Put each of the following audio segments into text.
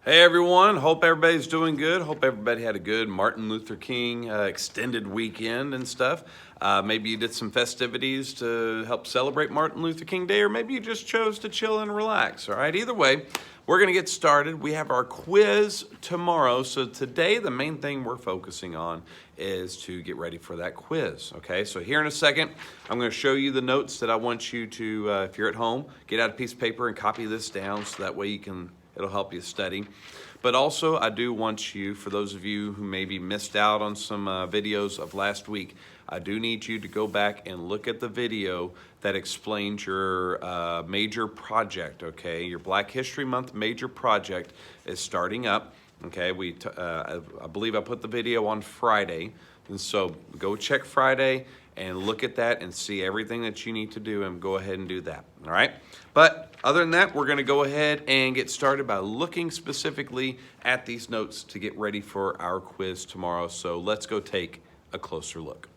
Hey everyone, hope everybody's doing good. Hope everybody had a good Martin Luther King extended weekend and stuff. Maybe you did some festivities to help celebrate Martin Luther King Day, or maybe you just chose to chill and relax, all right? Either way, we're gonna get started. We have our quiz tomorrow. So today, the main thing we're focusing on is to get ready for that quiz, okay? So here in a second, I'm gonna show you the notes that I want you to, if you're at home, get out a piece of paper and copy this down so that way it'll help you study. But also, I do want you, for those of you who maybe missed out on some videos of last week, I do need you to go back and look at the video that explains your major project, okay? Your Black History Month major project is starting up, okay? I believe I put the video on Friday, and so go check Friday and look at that and see everything that you need to do and go ahead and do that, all right? But other than that, we're gonna go ahead and get started by looking specifically at these notes to get ready for our quiz tomorrow. So let's go take a closer look.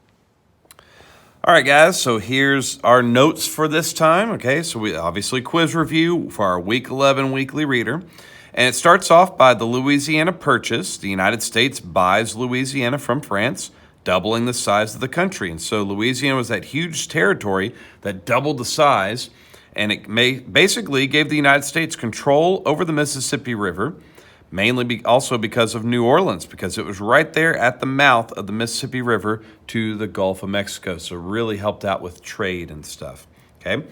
All right, guys, so here's our notes for this time, okay? So we obviously quiz review for our Week 11 weekly reader. And it starts off by the Louisiana Purchase. The United States buys Louisiana from France, doubling the size of the country. And so Louisiana was that huge territory that doubled the size, and it basically gave the United States control over the Mississippi River, mainly also because of New Orleans, because it was right there at the mouth of the Mississippi River to the Gulf of Mexico. So really helped out with trade and stuff, okay?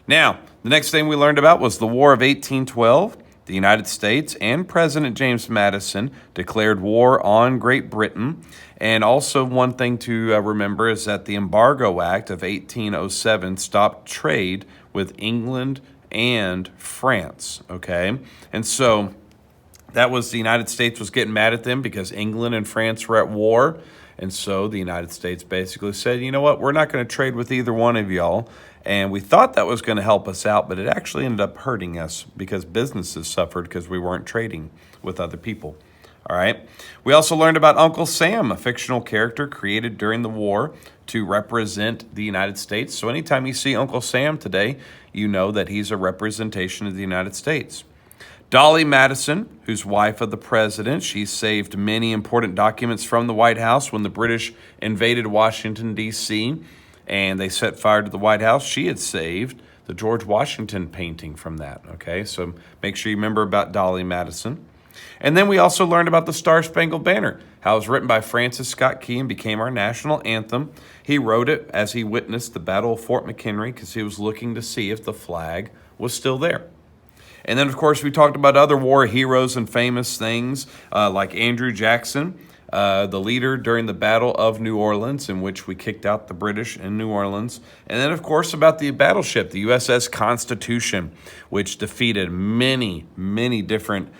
Now, the next thing we learned about was the War of 1812. The United States and President James Madison declared war on Great Britain. And also one thing to remember is that the Embargo Act of 1807 stopped trade with England and France, okay? And so that was the United States was getting mad at them because England and France were at war. And so the United States basically said, you know what, we're not going to trade with either one of y'all. And we thought that was going to help us out, but it actually ended up hurting us because businesses suffered because we weren't trading with other people. All right. We also learned about Uncle Sam, a fictional character created during the war to represent the United States. So anytime you see Uncle Sam today, you know that he's a representation of the United States. Dolly Madison, who's wife of the president, she saved many important documents from the White House when the British invaded Washington, D.C., and they set fire to the White House. She had saved the George Washington painting from that, okay? So make sure you remember about Dolly Madison. And then we also learned about the Star-Spangled Banner, how it was written by Francis Scott Key and became our national anthem. He wrote it as he witnessed the Battle of Fort McHenry because he was looking to see if the flag was still there. And then, of course, we talked about other war heroes and famous things like Andrew Jackson, the leader during the Battle of New Orleans, in which we kicked out the British in New Orleans. And then, of course, about the battleship, the USS Constitution, which defeated many, many different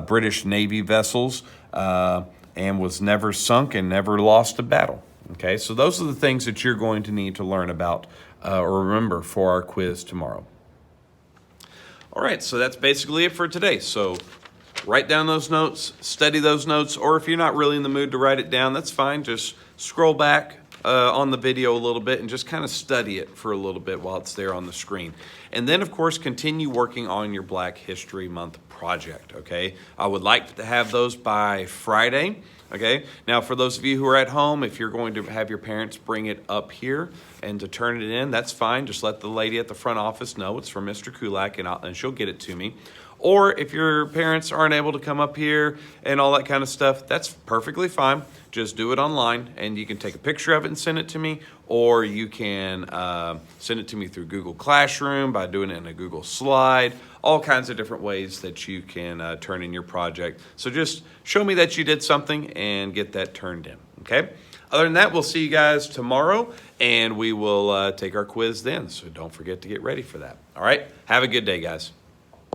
British Navy vessels and was never sunk and never lost a battle. Okay, so those are the things that you're going to need to learn about or remember for our quiz tomorrow. All right, so that's basically it for today. So write down those notes, study those notes, or if you're not really in the mood to write it down, that's fine. Just scroll back on the video a little bit and just kind of study it for a little bit while it's there on the screen. And then, of course, continue working on your Black History Month project, okay? I would like to have those by Friday. Okay, now for those of you who are at home, if you're going to have your parents bring it up here and to turn it in, that's fine. Just let the lady at the front office know it's from Mr. Kulak and she'll get it to me. Or if your parents aren't able to come up here and all that kind of stuff, that's perfectly fine. Just do it online and you can take a picture of it and send it to me, or you can send it to me through Google Classroom by doing it in a Google Slide, all kinds of different ways that you can turn in your project. So just show me that you did something and get that turned in, okay? Other than that, we'll see you guys tomorrow and we will take our quiz then. So don't forget to get ready for that. All right, have a good day, guys.